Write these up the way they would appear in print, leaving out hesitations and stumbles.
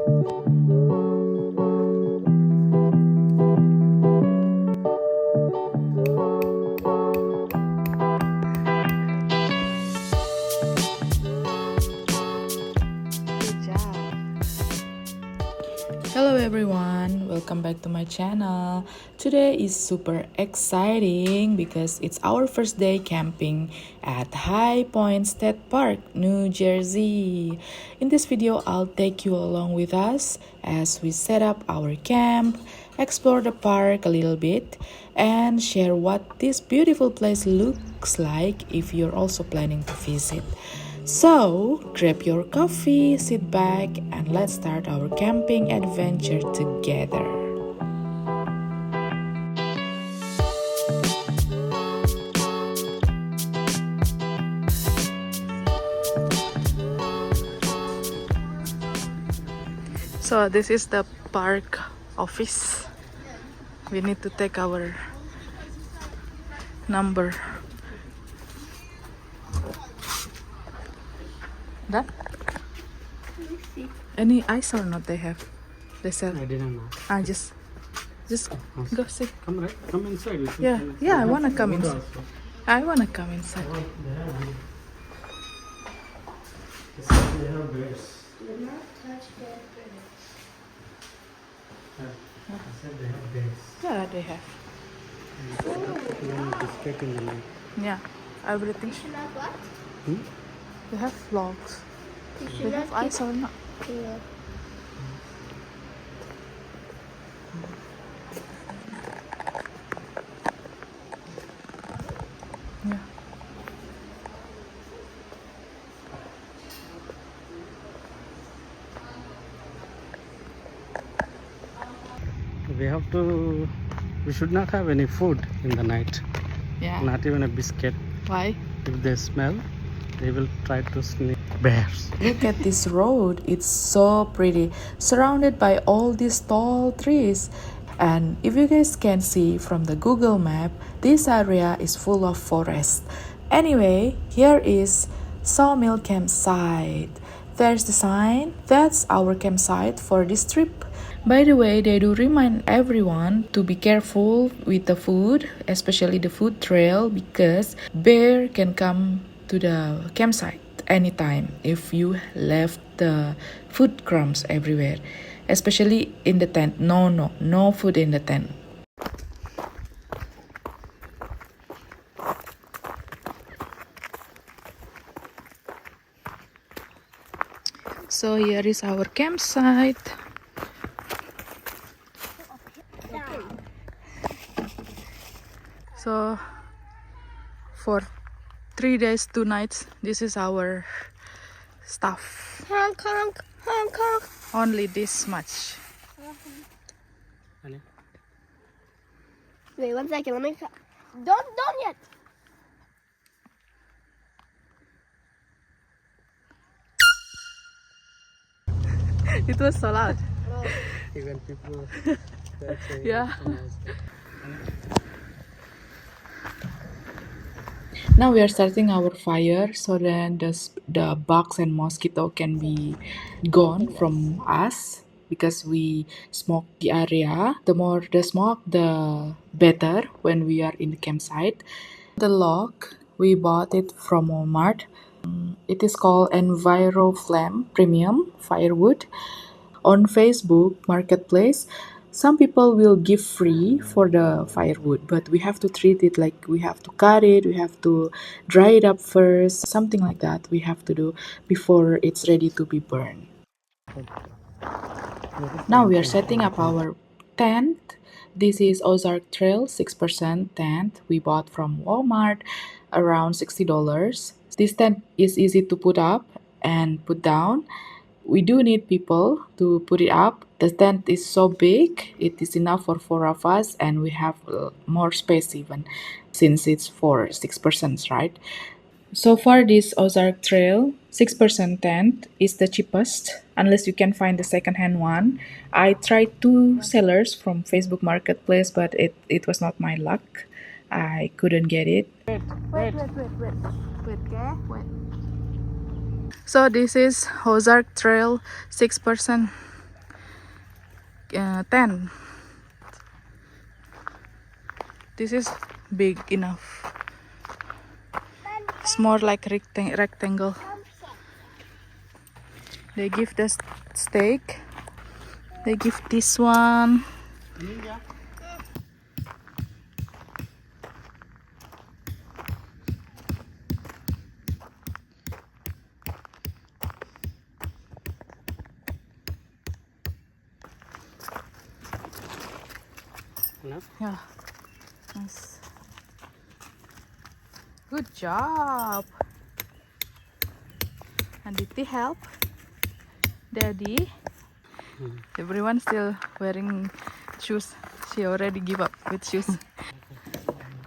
Hello everyone, welcome back to my channel. Today is super exciting because it's our first day camping at High Point State Park, New Jersey. In this video, I'll take you along with us as we set up our camp, explore the park a little bit, and share what this beautiful place looks like if you're also planning to visit. So, grab your coffee, sit back, and let's start our camping adventure together. So, this is the park office. We need to take our number. That? Any ice or not they have? They sell? I didn't know. Just go see. Come inside. Yeah, I wanna come inside. I wanna come inside. They have bears. Do not touch dead birds. I said they have bears. Yeah, they have. Biscuit in the night. Yeah, everything. You should not what? They have vlogs. You They should have not ice or not? Yeah. Yeah. We should not have any food in the night. Yeah. Not even a biscuit. Why? If they smell, they will try to sneak bears. Look at this road. It's so pretty, surrounded by all these tall trees. And if you guys can see from the Google map, this area is full of forest. Anyway, here is Sawmill Campsite. There's the sign. That's our campsite for this trip. By the way, they do remind everyone to be careful with the food, especially the food trail, because bear can come to the campsite anytime if you left the food crumbs everywhere, especially in the tent. No food in the tent. So here is our campsite. So for 3 days 2 nights, this is our stuff. Honk, honk, honk, honk. Only this much. Wait 1 second. Let me. Don't yet. It was so loud. Even people. Yeah. Now we are starting our fire so that the bugs and mosquito can be gone from us, because we smoke the area. The more the smoke, the better when we are in the campsite. The log, we bought it from Walmart. It is called EnviroFlame Premium Firewood. On Facebook Marketplace, some people will give free for the firewood, but we have to treat it like we have to cut it, we have to dry it up first, something like that we have to do before it's ready to be burned. Now we are setting up our tent. This is Ozark Trail 6% tent we bought from Walmart, around $60. This tent is easy to put up and put down. We do need people to put it up. The tent is so big, it is enough for 4 of us, and we have more space even, since it's for 6 persons, right? So far, this Ozark Trail 6% tent is the cheapest, unless you can find the second-hand one. I tried 2 sellers from Facebook Marketplace, but it was not my luck. I couldn't get it. Wait. So this is Ozark Trail 6% tent. This is big enough. It's more like rectangle. They give the steak. They give this one. Enough? Yeah, nice. Good job. And did they help? Daddy? Everyone still wearing shoes. She already give up with shoes.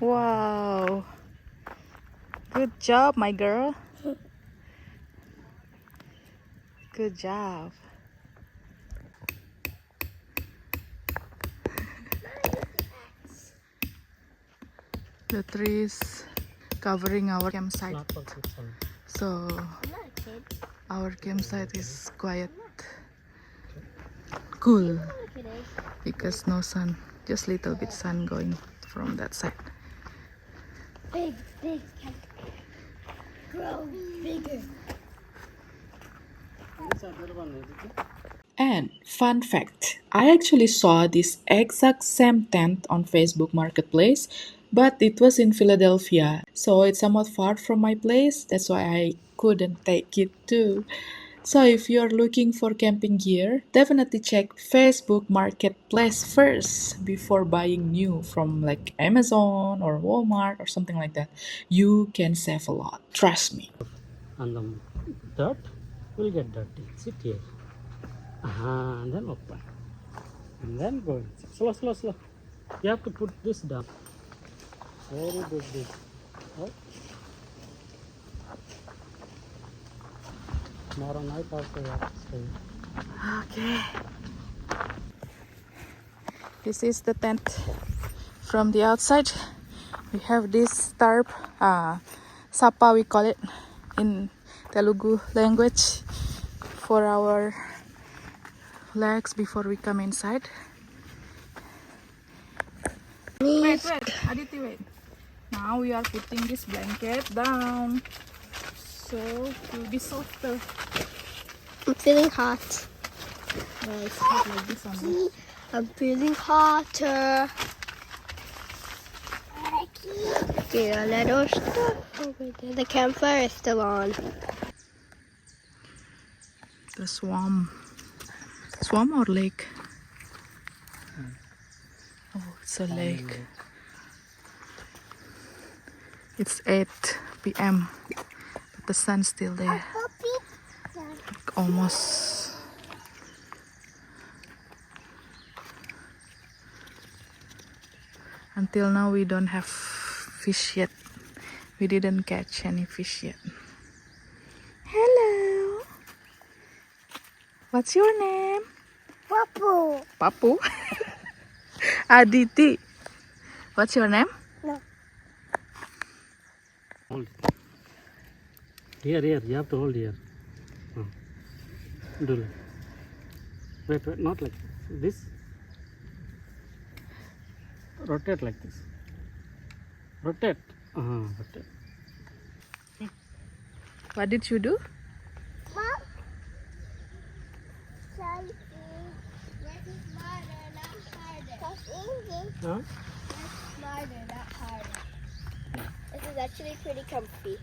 Wow. Good job, my girl. Good job. The trees covering our campsite. Not for kids only. So I'm not a kid. our campsite is quiet, cool, Look at it. because no sun. Just little bit sun going from that side. Big, big. Grow bigger. This other one, is it? And fun fact, I actually saw this exact same tent on Facebook Marketplace, but it was in Philadelphia. So it's somewhat far from my place. That's why I couldn't take it too. So if you're looking for camping gear, definitely check Facebook Marketplace first before buying new from like Amazon or Walmart or something like that. You can save a lot. Trust me. And the dirt will get dirty. Sit here. And then open. And then go. Slow, slow, slow. You have to put this down. Very good. This. Right? Tomorrow night also you have to stay. Okay. This is the tent from the outside. We have this tarp, sapa we call it in Telugu language, for our legs before we come inside. Wait, Aditi, wait. Now we are putting this blanket down so it will be softer. I'm feeling hot. It's hot like this only. I'm feeling hotter. Get a little stuff over there. The campfire is still on. The swamp or lake? Oh, it's a lake. It's 8 p.m. but the sun's still there. Like almost. Until now we don't have fish yet. We didn't catch any fish yet. Hello. What's your name? Papu. Papu. Aditi. What's your name? No. Hold. Here. You have to hold here. Do it. Wait, not like this. Rotate like this. Rotate. Rotate. What did you do? Mom. That is smarter, not harder. Huh? That's smarter, not harder. This is actually pretty comfy.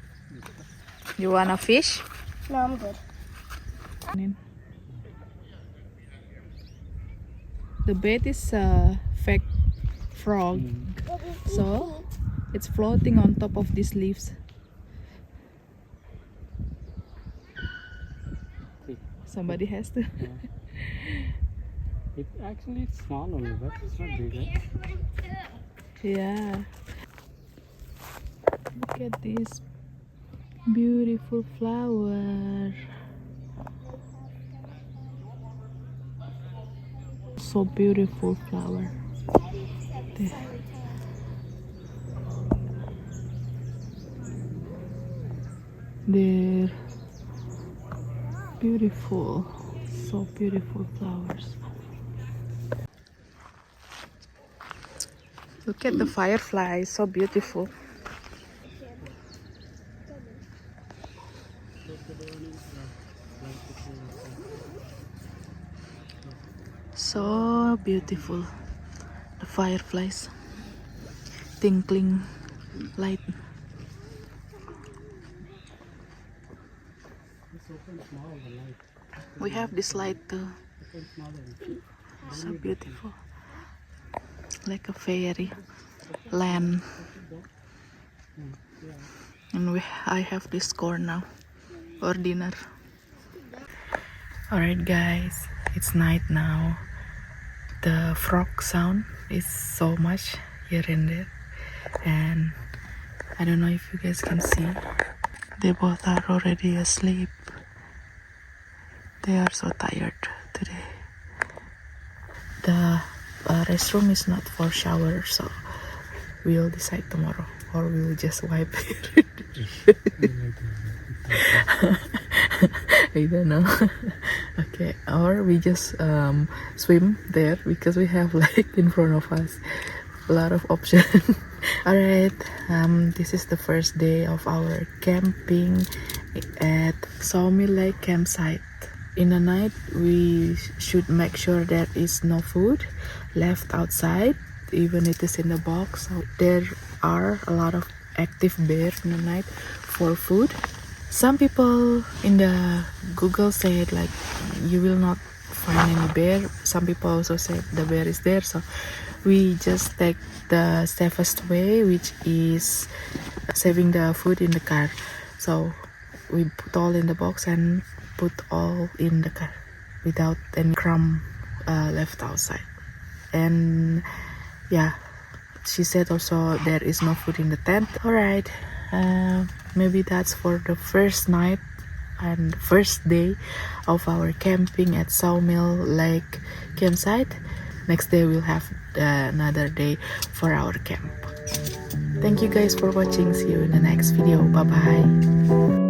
You wanna fish? No, I'm good. The bait is a fake frog, so it's floating on top of these leaves. Somebody has to. It actually it's small only, but it's not big. Right? Yeah. Look at this beautiful flower. So beautiful flower. They're beautiful, so beautiful flowers. Look at the firefly, so beautiful. So beautiful. The fireflies, twinkling light. It's open small, the light. We have this light too. Open smaller. So beautiful. Like a fairy land. And I have this corn now for dinner. Alright guys, it's night now. The frog sound is so much here and there. And I don't know if you guys can see. They both are already asleep. They are so tired today. The restroom is not for shower, so we'll decide tomorrow, or we'll just wipe it. I don't know. Okay, or we just swim there because we have like in front of us a lot of options. Alright, this is the first day of our camping at Sawmill Campsite. In the night, we should make sure there is no food left outside, even it is in the box. So there are a lot of active bears in the night for food. Some people in the Google said like you will not find any bear. Some people also said the bear is there. So we just take the safest way, which is saving the food in the car. So we put all in the box and put all in the car without any crumb left outside. And yeah, she said also there is no food in the tent. Alright, maybe that's for the first night and first day of our camping at Sawmill Lake Campsite. Next day we'll have another day for our camp. Thank you guys for watching. See you in the next video. Bye bye.